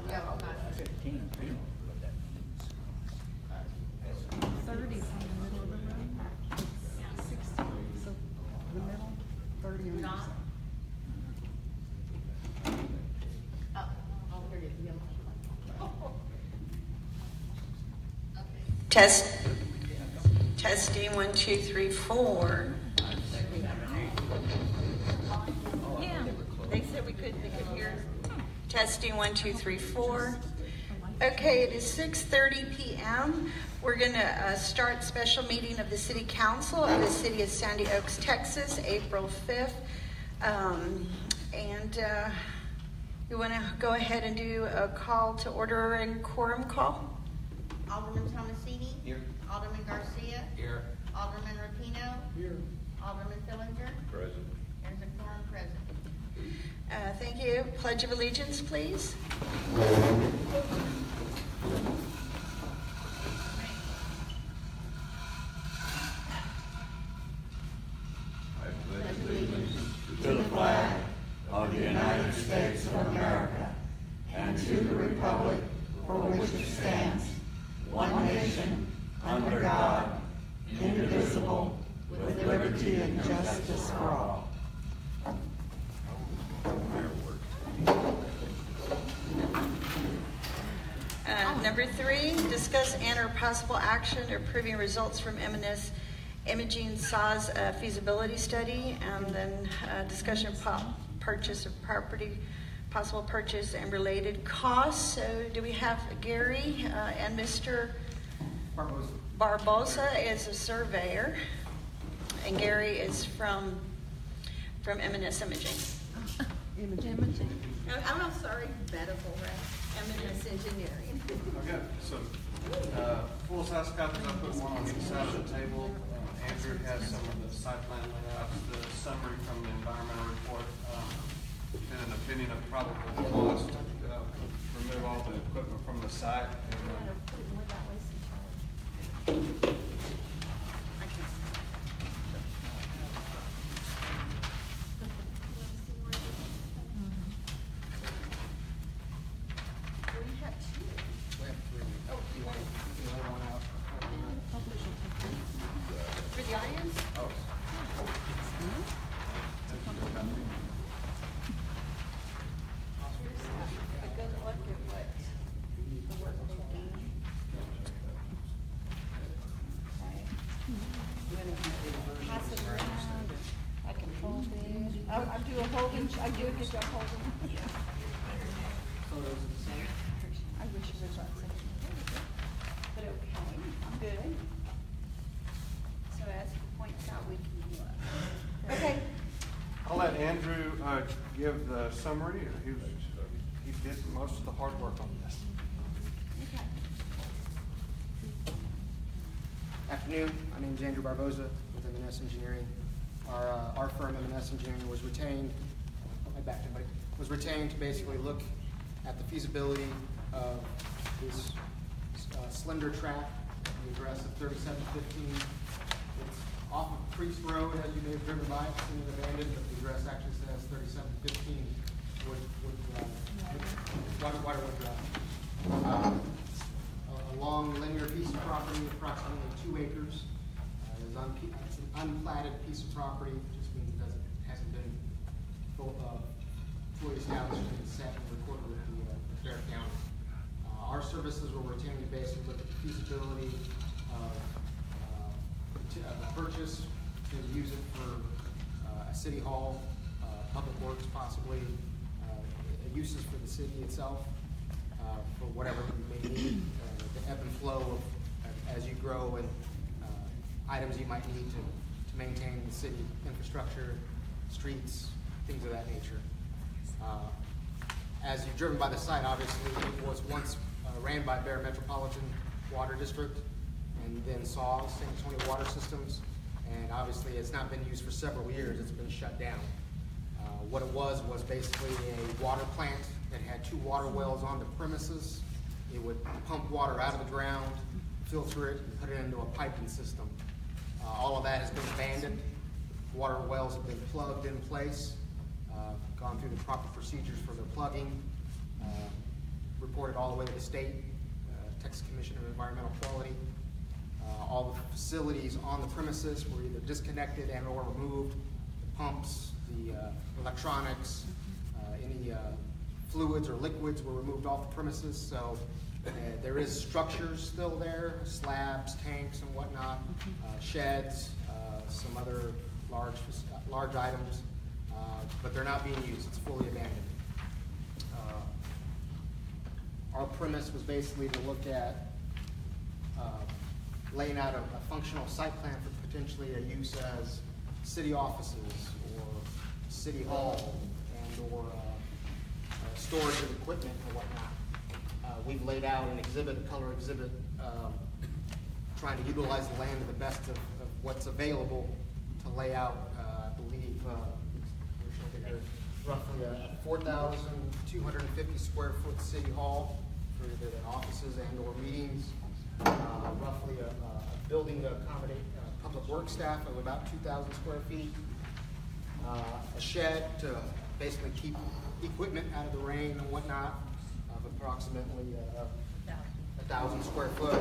Yeah, okay. 15. 30 is in the middle of the room. 60, so the middle, 30 on each Not. side. Oh, here it is, yellow. Testing 1, 2, 3, 4. Yeah, they said they could hear. Testing 1, 2, 3, 4. Okay, it is 6:30 p.m. We're going to start special meeting of the City Council of the City of Sandy Oaks, Texas, April 5th. You want to go ahead and do a call to order and quorum call? Alderman Tomasini. Here. Alderman Garcia. Here. Alderman Rapino. Here. Alderman Fillinger. Present. There's a quorum present. Thank you. Pledge of Allegiance, please. To the flag of the United States of America and to the republic for which it stands, one nation, under God, indivisible, with liberty and justice for all. Number 3, discuss and/or possible action approving results from M&S Imaging SAWS feasibility study, and then discussion of purchase of property, possible purchase and related costs. So do we have Gary and Mr. Barbosa is a surveyor, and Gary is from M&S Imaging. Imaging. I'm sorry, medical rep, M&S Engineering. Okay, so full-size copies, I put one on each side of the table. Andrew has some of the site plan layouts, the summary from the environmental report, and an opinion of probable cost, remove all the equipment from the site. For the audience? A good look at what the work they've done. Okay. Pass it around. I can hold it. I'll do a holding. I do get to hold them. I wish it was like something. But okay, I'm good. So as he points out, we can do it. Okay. I'll let Andrew give the summary. He did most of the hard work on this. Okay. Afternoon, my name is Andrew Barbosa with M&S Engineering. Our firm, M&S Engineering, was retained, was retained to basically look at the feasibility of this slender track, the address of 3715. It's off of Priest Road, as you may have driven by, it's in abandoned, but the address actually says 3715 Waterwood Drive. A long linear piece of property, approximately 2 acres. It's an unplatted piece of property, just means it hasn't been fully established and set and recorded with the Fair County. Our services were retained to basically look at the feasibility of the purchase, to use it for a city hall, public works possibly, uses for the city itself, for whatever you may need, the ebb and flow of as you grow and items you might need to maintain the city infrastructure, streets, things of that nature. As you've driven by the site, obviously it was once ran by Bear Metropolitan Water District and then SAWS, San Antonio Water Systems, and obviously it's not been used for several years. It's been shut down. What it was basically a water plant that had 2 water wells on the premises. It would pump water out of the ground, filter it, and put it into a piping system. All of that has been abandoned. Water wells have been plugged in place, gone through the proper procedures for their plugging. reported all the way to the state, Texas Commission of Environmental Quality. All the facilities on the premises were either disconnected and or removed. The pumps, the electronics, any fluids or liquids were removed off the premises. So there is structures still there, slabs, tanks and whatnot, sheds, some other large items, but they're not being used. It's fully abandoned. Our premise was basically to look at laying out a functional site plan for potentially a use as city offices or city hall and or storage of equipment or whatnot. We've laid out an exhibit, a color exhibit, trying to utilize the land to the best of what's available to lay out, I believe, roughly a 4,250 square foot city hall for either the offices and or meetings, roughly a building to accommodate public works staff of about 2,000 square feet, a shed to basically keep equipment out of the rain and whatnot of approximately 1,000 square foot,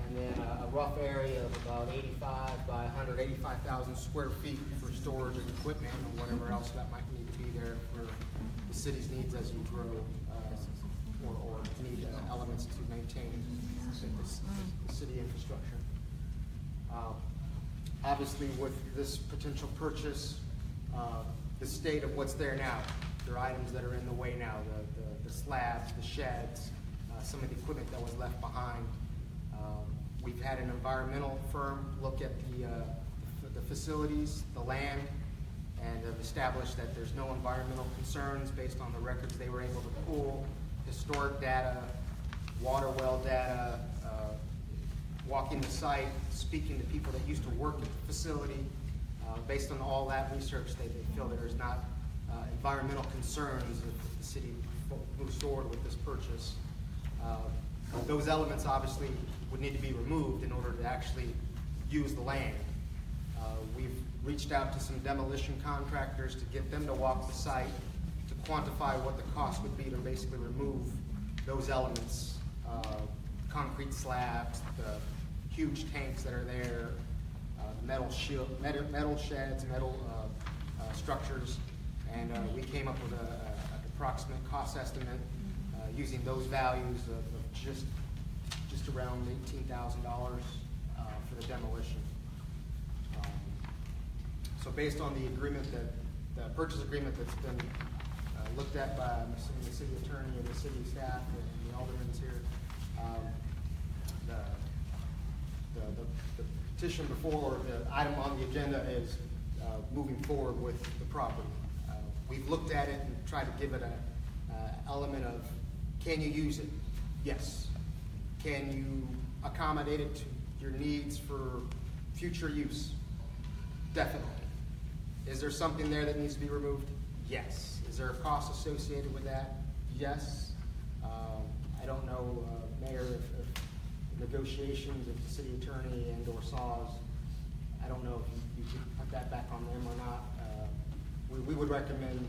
and then a rough area of about 85 by 185,000 square feet for storage of equipment and whatever else that might need to be there for the city's needs as you grow or need elements to maintain the city infrastructure. Obviously, with this potential purchase, the state of what's there now, there are items that are in the way now, the slabs, the sheds, some of the equipment that was left behind. We've had an environmental firm look at the facilities, the land, and have established that there's no environmental concerns based on the records they were able to pull, historic data, water well data, walking the site, speaking to people that used to work at the facility. Based on all that research, they feel that there's not environmental concerns if the city moves forward with this purchase. Those elements obviously would need to be removed in order to actually use the land. We've reached out to some demolition contractors to get them to walk the site to quantify what the cost would be to basically remove those elements, concrete slabs, the huge tanks that are there, metal sheds, metal structures, and we came up with an approximate cost estimate using those values of just around $18,000 for the demolition. So based on the agreement the purchase agreement that's been looked at by the city attorney and the city staff and the aldermen's here, the petition before, the item on the agenda is moving forward with the property. We've looked at it and tried to give it an element of, can you use it? Yes. Can you accommodate it to your needs for future use? Definitely. Is there something there that needs to be removed? Yes. Is there a cost associated with that? Yes. I don't know, Mayor, if negotiations with the city attorney and or SAWS, I don't know if you could put that back on them or not. We would recommend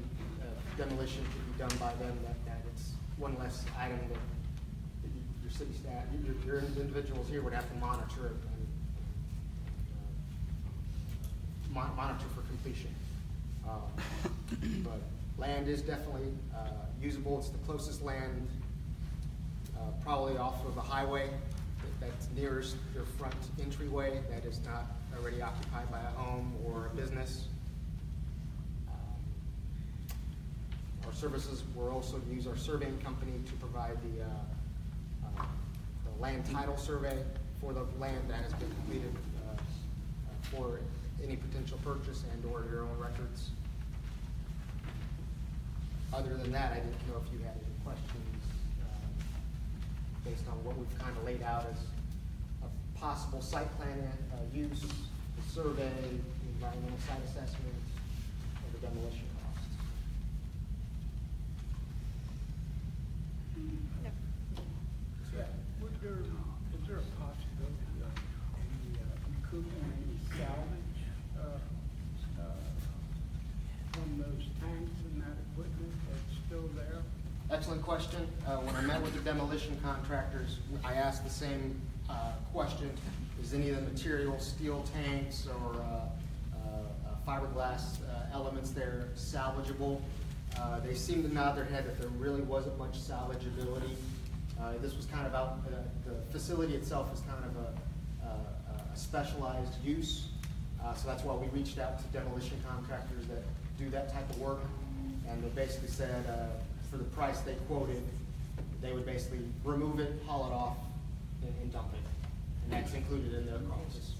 demolition to be done by them, that it's one less item that your city staff, your individuals here would have to monitor it and monitor for completion. But land is definitely usable. It's the closest land probably off of the highway that's nearest your front entryway that is not already occupied by a home or a business. Our services will also use our surveying company to provide the land title survey for the land that has been completed for any potential purchase and or your own records. Other than that, I didn't know if you had any questions based on what we've kind of laid out as a possible site plan use, the survey, the environmental site assessment, and the demolition costs. Is there a possibility of any recouping any salvage from those tanks and that equipment that's still there? Excellent question. When I met with the demolition contractors, I asked the same question. Is any of the material, steel tanks or fiberglass elements there salvageable? They seemed to nod their head that there really wasn't much salvageability. This was kind of out, the facility itself is kind of a specialized use. So that's why we reached out to demolition contractors that do that type of work. And they basically said, for the price they quoted, they would basically remove it, haul it off, and dump it. And that's included in their costs.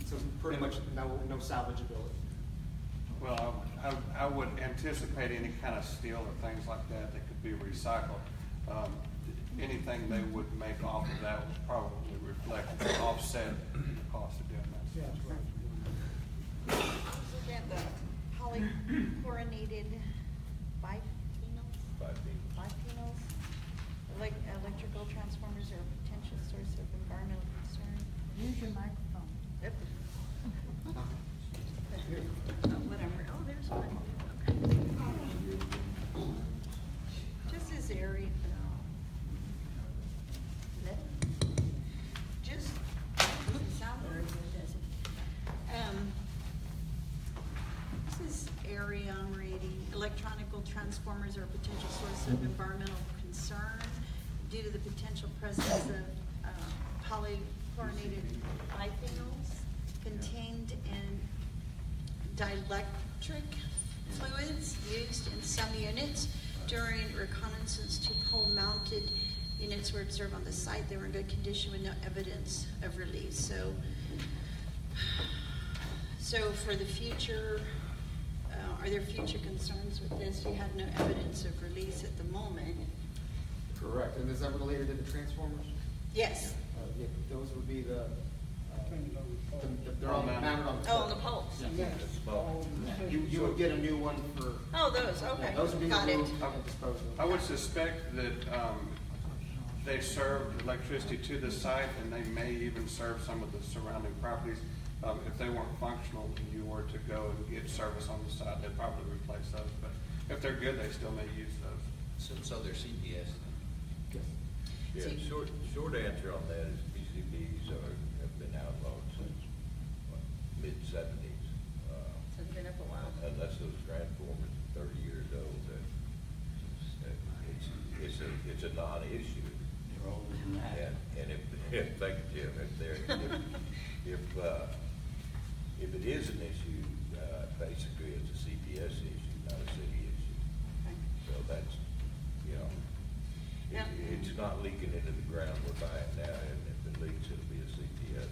So pretty much no salvageability. Well, I would anticipate any kind of steel or things like that that could be recycled. Anything they would make off of that would probably reflect or offset the cost of doing that. Yeah, that's right. Again, the polychlorinated biphenyls? Biphenyls, like electrical transformers are a potential source of environmental concern. Use your microphone. Yep. Whatever. Oh, there's one. Okay. Just this area. Just doesn't sound very good, does it? This is area I'm reading. Electronical transformers are a potential source of environmental concern due to the potential presence of polychlorinated biphenyls contained in dielectric fluids used in some units. During reconnaissance, 2 pole-mounted units were observed on the site. They were in good condition with no evidence of release. So for the future, are there future concerns with this? You have no evidence of release at the moment. Correct. And is that related to the transformers? Yes. Yeah, those would be they're all mounted on the Oh, on the poles. You would get a new one for. Oh, those, okay. Those would be Got it. removed and disposed of. I would suspect that they serve electricity to the site, and they may even serve some of the surrounding properties. If they weren't functional and you were to go and get service on the site, they'd probably replace those. But if they're good, they still may use those. So they're CPS. Yes. Yeah, See- short answer on that is PCBs have been outlawed since mid-70s. So it's been up a while. Unless those transformers are 30 years old, it's a non-issue. They're older than that. And if thank you, Jim, if it is an issue, basically it's a CPS issue, not a city issue. Okay. So that's, Yeah. it's not leaking into the ground we're buying now, and if it leaks, it'll be a CPS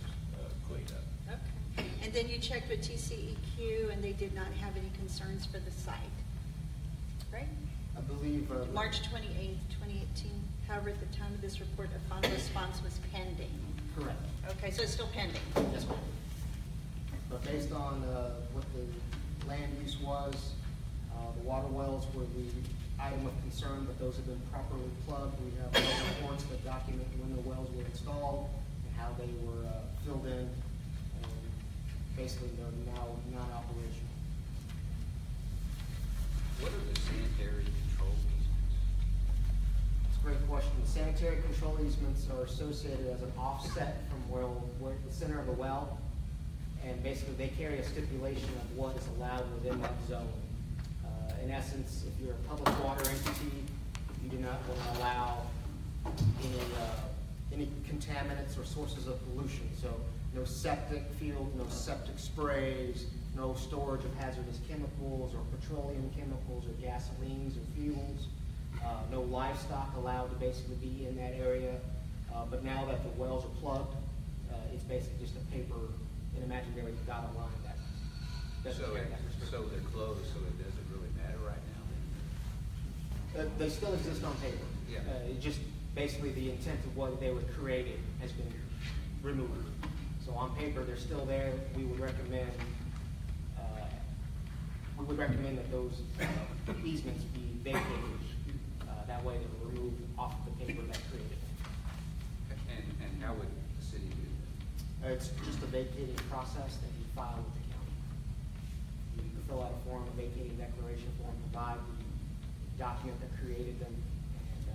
cleanup. Okay. And then you checked with TCEQ, and they did not have any concerns for the site, right? I believe. March 28th, 2018. However, at the time of this report, a final response was pending. Correct. Okay, so it's still pending. Yes, ma'am. But based on what the land use was, the water wells were the item of concern, but those have been properly plugged. We have well reports that document when the wells were installed and how they were filled in, and basically they're now non-operational. What are the sanitary control easements? It's a great question. Sanitary control easements are associated as an offset from where the center of the well, and basically they carry a stipulation of what is allowed within that zone. In essence, if you're a public water entity, you do not want to allow any contaminants or sources of pollution. So no septic field, no septic sprays, no storage of hazardous chemicals or petroleum chemicals or gasolines or fuels. No livestock allowed to basically be in that area. But now that the wells are plugged, it's basically just a paper, an imaginary dotted line that doesn't carry that restriction. So they're closed, so it doesn't really matter right now? They still exist on paper. Yeah. It just basically the intent of what they were created has been removed. So on paper, they're still there. We would recommend that those easements be vacated. That way they're removed off the paper that created it. And how would the city do that? It's just a vacating process that you file with the county. You can fill out a form, a vacating declaration form, provide the document that created them. And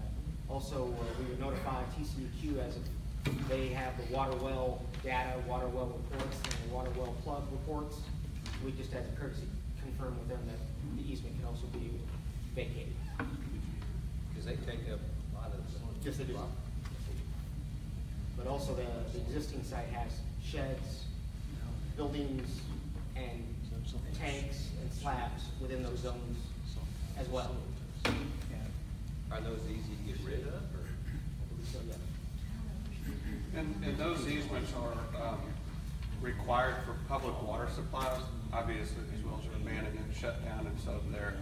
also, we would notify TCEQ as if they have the water well data, water well reports, and the water well plug reports. We just, as a courtesy, confirm with them that the easement can also be vacated. Because they take up a lot of the. Yes, they do. But also the existing site has sheds, buildings, and tanks and slabs within those zones as well. Are those easy to get rid of, or? So, yeah. And those easements are required for public water supplies, obviously these wells are abandoned and shut down, and so they're,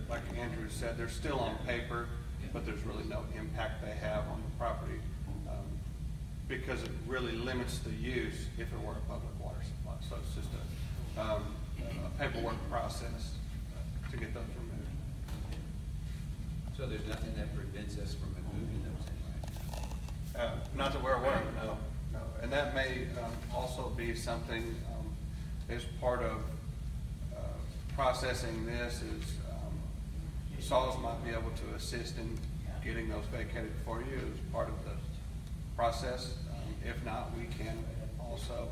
like Andrew said, they're still on paper, but there's really no impact they have on the property, because it really limits the use if it were a public water supply. So it's just a paperwork process to get those removed. So there's nothing that prevents us from removing those anyway? Not that we're aware of, no. And that may also be something as part of processing this is SAWS might be able to assist in getting those vacated for you as part of the process. If not, we can also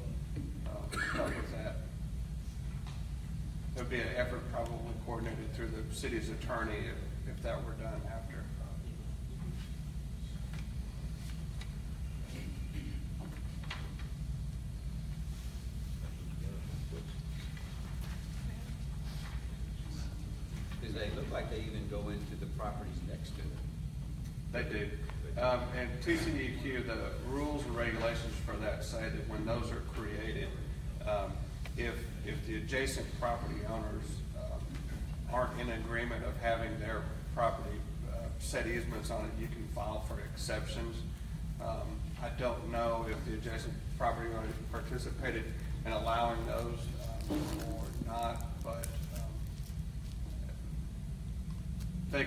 help with that. There'd be an effort probably coordinated through the city's attorney if that were done after. Because they look like they even go into the properties next to it. They do. And TCEQ, the rules and regulations for that say that when those are created, if the adjacent property owners aren't in agreement of having their property set easements on it, you can file for exceptions. I don't know if the adjacent property owner participated in allowing those or not, but they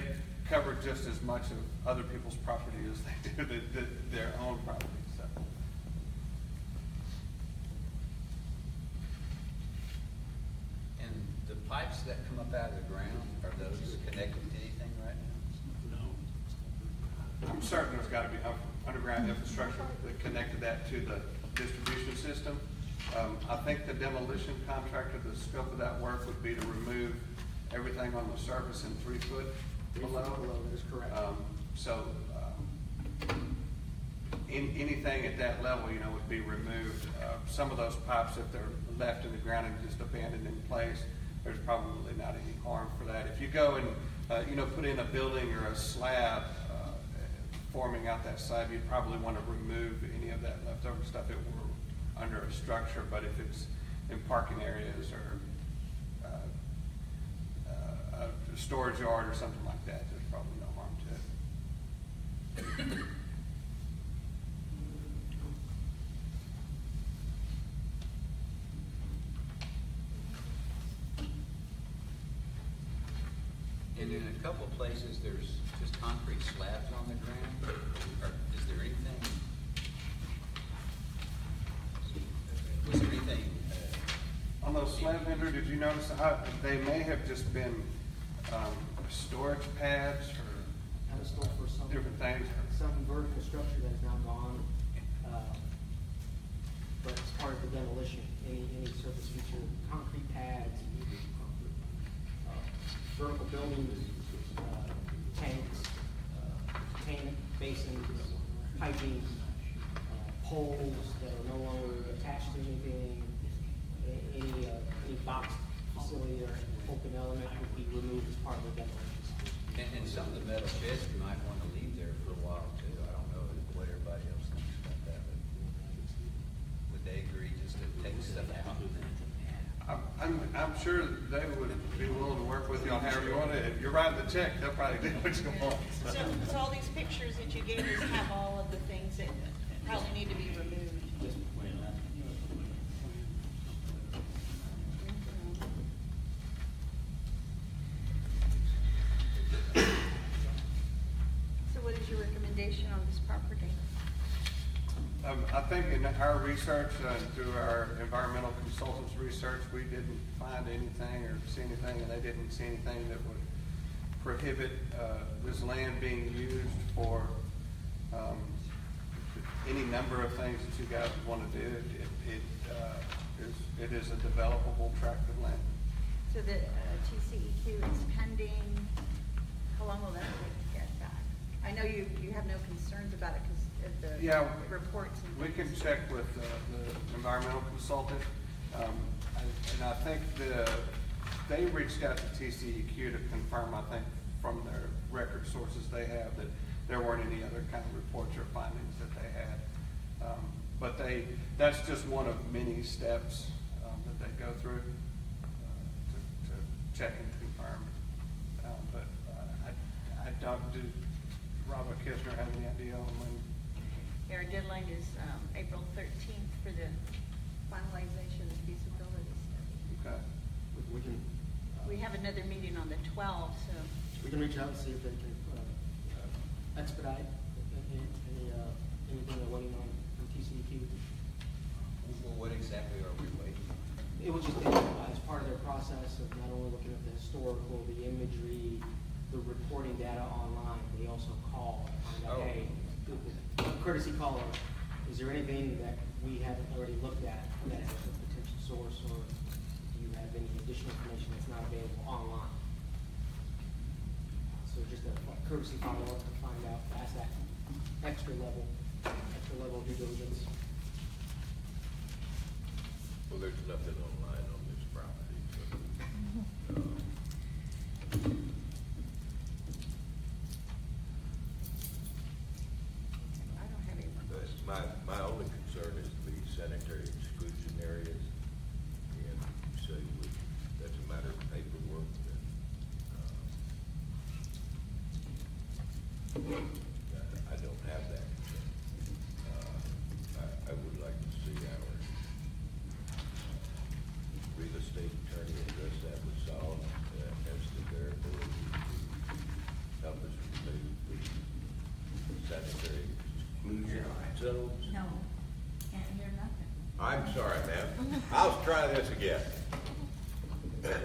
cover just as much of other people's property as they do their own property. So. And the pipes that come up out of the ground, are those connected to anything right now? I'm certain there's got to be underground infrastructure that connected that to the distribution system. I think the demolition contractor, the scope of that work would be to remove everything on the surface in 3 foot below. That is correct. Anything at that level, would be removed. Some of those pipes, if they're left in the ground and just abandoned in place, there's probably not any harm for that. If you go and, put in a building or a slab forming out that side, you'd probably want to remove any of that leftover stuff if it were under a structure. But if it's in parking areas or a storage yard or something like that, there's probably no harm to it. And in a couple of places, there's just concrete slabs on the ground. Or is there anything? Was there anything? On those slab vendor, did you notice they may have just been storage pads or Pedestal for some different things? some vertical structure that is now gone, but it's part of the demolition. Any surface feature, concrete pads, vertical buildings, tanks, containment basins, piping, poles that are no longer attached to anything, any box facility or open element would be removed as part of the demolition. And some of the metal sheds we might want to leave there for a while too. I don't know what everybody else thinks about that, but would they agree just to take stuff out? I'm sure they would be willing to work with you on however you want it. If you're writing the check, they'll probably do what you want. So all these pictures that you gave us have all of the things that probably need to be removed. So what is your recommendation on this property? I think in our research, through our environmental consultants' research, we didn't find anything or see anything, and they didn't see anything that would prohibit this land being used for any number of things that you guys want to do. It is a developable tract of land. So the TCEQ is pending. How long will that take to get back? I know you have no concerns about it because of the Yeah, reports. And we can things. check with the environmental consultant. And I think they reached out to TCEQ to confirm, I think, from their record sources they have, that there weren't any other kind of reports or findings that they had. But that's just one of many steps that they go through to check and confirm. But I don't do, Robert Kisner have any idea on when? Our deadline is April 13th for the finalization of the feasibility study. Okay. We can. We have another meeting on the 12th, so. We can reach out and see if they can expedite anything they're waiting on from TCEQ. Well, what exactly are we waiting? It was just as part of their process of not only looking at the historical, the imagery, the reporting data online, they also call and find out, hey, courtesy caller, is there anything that we haven't already looked at that has a potential source, or do you have any additional information that's not available online? So just a courtesy follow-up to find out, ask that extra level of due diligence. Well, there's nothing online on this property, so, I don't have any more questions. my only concern is the sanitary exclusion areas. And so that's a matter of paperwork that, I don't have that concern. I would like to see our real estate attorney address that with Saul as to their ability to help us remove the sanitary exclusion zones. No, can't hear nothing. I'm sorry, ma'am. I'll try this again. Yeah,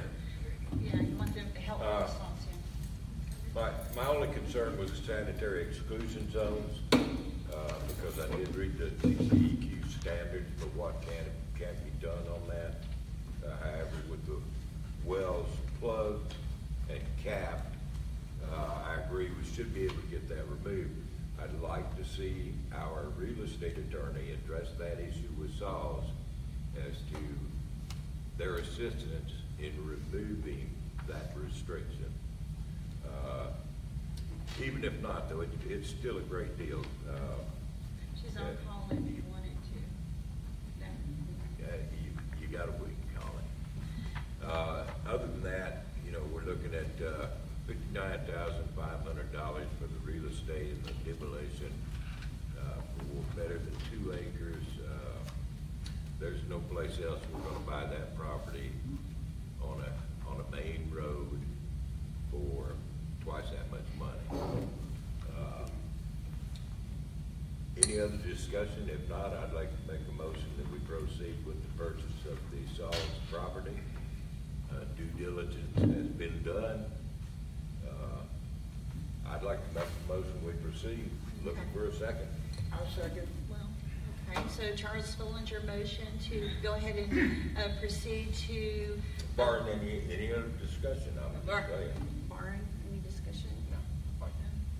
you want them to help us on too. My only concern was the sanitary exclusion zones, because I did read the TCEQ standards for what can be done on that. However, with the wells plugged and capped, I agree we should be able to get that removed. I'd like to see our real estate attorney address that issue with Saws as to their assistance in removing that restriction. Even if not, though, it's still a great deal. She's on call if you wanted to. You got a week, Colin. Other than that, we're looking at $59,500 for the real estate and the demolition for better than 2 acres. There's no place else we're going to buy that property on a main road for twice that much money. Any other discussion? If not, I'd like to make a motion that we proceed with the purchase of the Saws property. Due diligence has been done. I'd like to make a motion we proceed. Looking for a second. I'll second. Well, okay, so Charles Fillinger motion to go ahead and proceed to. Barring any other discussion, I'm just saying. Barring any discussion?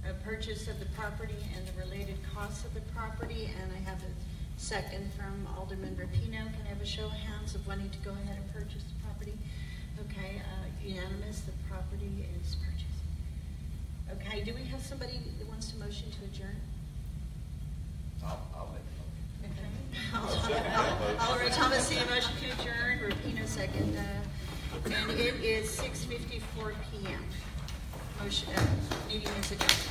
A purchase of the property and the related costs of the property, and I have a second from Alderman Rapino. Can I have a show of hands of wanting to go ahead and purchase the property? Okay, unanimous, the property is purchased. Okay, do we have somebody that wants to motion to adjourn? I'll make a motion. Okay. Alderman Thomas, see a motion to adjourn, Rapino second, and it is 6:54 p.m. Motion, meeting is adjourned.